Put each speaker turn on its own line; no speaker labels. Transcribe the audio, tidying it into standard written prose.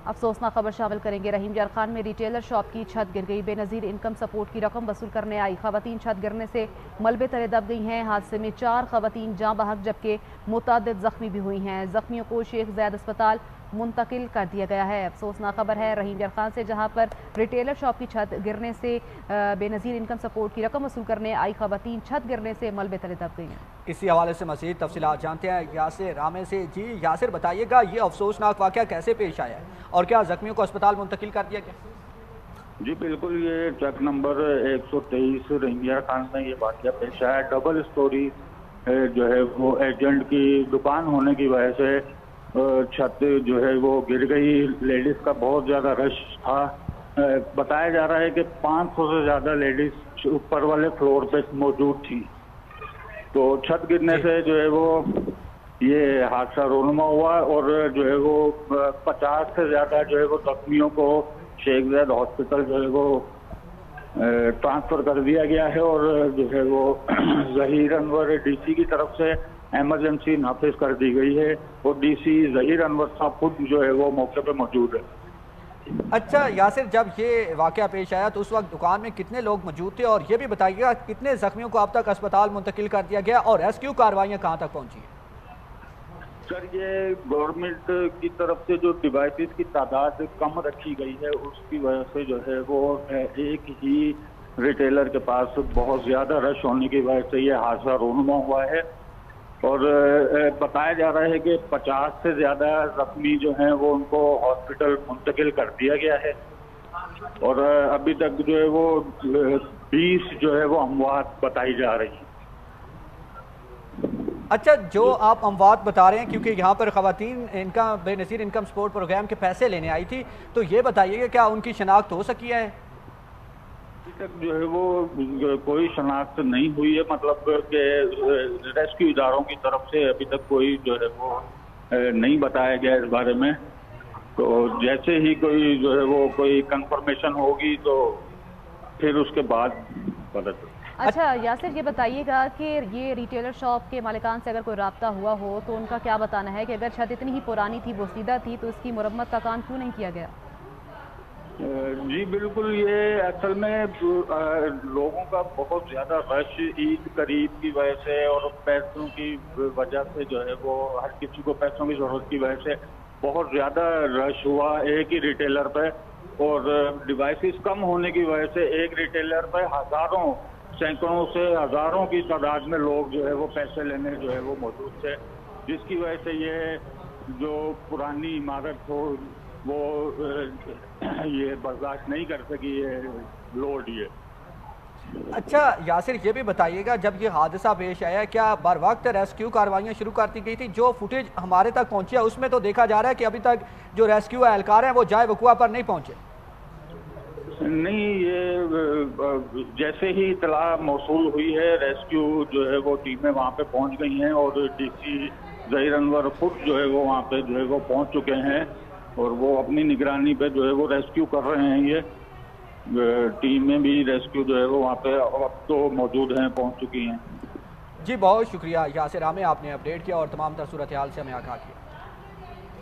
अफसोसनाक खबर शामिल करेंगे। रहीम यार खान में रिटेलर शॉप की छत गिर गई। बेनज़ीर इनकम सपोर्ट की रकम वसूल करने आई खवातीन छत गिरने से मलबे तले दब गई हैं। हादसे में 4 खवातीन जाँ बहक जबकि मुतअद्दिद जख्मी भी हुई हैं। जख्मियों को शेख ज़ैद अस्पताल मुंतकिल कर दिया गया है। अफसोसनाक खबर है रहीम यार खान से, जहां पर रिटेलर शॉप की छत गिरने से बेनज़ीर इनकम सपोर्ट की रकम वसूल करने आई खवातीन छत गिरने से मलबे तले दब गई हैं।
इसी हवाले से मज़ीद तफसीलात जानते हैं यासिर रामे से। जी यासिर, बताइएगा ये अफसोसनाक वाक़या कैसे पेश आया है और क्या जख्मियों को अस्पताल मुंतकिल कर दिया गया?
जी बिल्कुल, ये ट्रक नंबर 123 रहीम यार खान में ये वाक़या पेश आया। डबल स्टोरी जो है वो एजेंट की दुकान होने की वजह से छत जो है वो गिर गई। लेडीज का बहुत ज़्यादा रश था। बताया जा रहा है कि 500 से ज़्यादा लेडीज ऊपर वाले फ्लोर पे मौजूद थी। तो छत गिरने से जो है वो ये हादसा रोनुमा हुआ और जो है वो 50 से ज़्यादा जो है वो जख्मियों को शेख ज़ैद हॉस्पिटल जो है वो ट्रांसफ़र कर दिया गया है और जो है वो ज़हीर अनवर डीसी की तरफ से एमरजेंसी नाफिज कर दी गई है और डीसी ज़हीर अनवर साहब खुद जो है वो मौके पे मौजूद है।
अच्छा यासिर, जब ये वाक़या पेश आया तो उस वक्त दुकान में कितने लोग मौजूद थे और ये भी बताइएगा कितने जख्मियों को अब तक अस्पताल मुंतकिल कर दिया गया और रेस्क्यू कार्रवाइयाँ कहाँ तक पहुँची हैं?
सर, ये गवर्नमेंट की तरफ से जो डिवाइसेस की तादाद कम रखी गई है उसकी वजह से जो है वो एक ही रिटेलर के पास बहुत ज़्यादा रश होने की वजह से ये हादसा रोनुमा हुआ है और बताया जा रहा है कि 50 से ज़्यादा जख्मी जो हैं वो उनको हॉस्पिटल मुंतकिल कर दिया गया है और अभी तक जो है वो 20 जो है वो अमवात बताई जा रही है।
अच्छा, जो आप अमवात बता रहे हैं, क्योंकि यहाँ पर खवातीन इनका बेनज़ीर इनकम सपोर्ट प्रोग्राम के पैसे लेने आई थी, तो ये बताइएगा क्या उनकी शनाख्त हो सकी है?
अभी तक जो है वो कोई शनाख्त नहीं हुई है, मतलब कि रेस्क्यू इदारों की तरफ से अभी तक कोई जो है वो नहीं बताया गया इस बारे में। तो जैसे ही कोई जो है वो कोई कंफर्मेशन होगी तो फिर उसके बाद पता चलेगा।
अच्छा यासिर, ये बताइएगा कि ये रिटेलर शॉप के मालिकान से अगर कोई राब्ता हुआ हो तो उनका क्या बताना है कि अगर छत इतनी ही पुरानी थी, बोसीदा थी, तो इसकी मुरम्मत का काम क्यों नहीं किया गया?
जी बिल्कुल, ये असल में लोगों का बहुत ज़्यादा रश ईद करीब की वजह से और पैसों की वजह से जो है वो हर किसी को पैसों की ज़रूरत की वजह से बहुत ज़्यादा रश हुआ एक ही रिटेलर पे और डिवाइसेस कम होने की वजह से एक रिटेलर पे हज़ारों सैकड़ों से हज़ारों की तादाद में लोग जो है वो पैसे लेने जो है वो मौजूद थे, जिसकी वजह से ये जो पुरानी इमारत हो वो ये बर्दाश्त नहीं कर सकी ये लोड ये।
अच्छा यासिर, ये भी बताइएगा जब ये हादसा पेश आया क्या बर वक्त रेस्क्यू कार्रवाइयाँ शुरू कर दी गई थी? जो फुटेज हमारे तक पहुँची है उसमें तो देखा जा रहा है कि अभी तक जो रेस्क्यू एहलकार हैं वो जाए वकुआ पर नहीं पहुँचे।
नहीं, ये जैसे ही इतला मौसूल हुई है रेस्क्यू जो है वो टीमें वहाँ पे पहुँच गई हैं और डीसी ज़हीर अनवर खुद जो है वो वहाँ पे जो है वो पहुँच चुके हैं और वो अपनी निगरानी पे जो है वो रेस्क्यू कर रहे हैं। ये टीमें भी रेस्क्यू जो है वो वहाँ पे अब तो मौजूद हैं, पहुँच चुकी हैं।
जी बहुत शुक्रिया यासिर रामे, आपने अपडेट किया और तमाम तर सूरत हाल से हमें आगाह किया।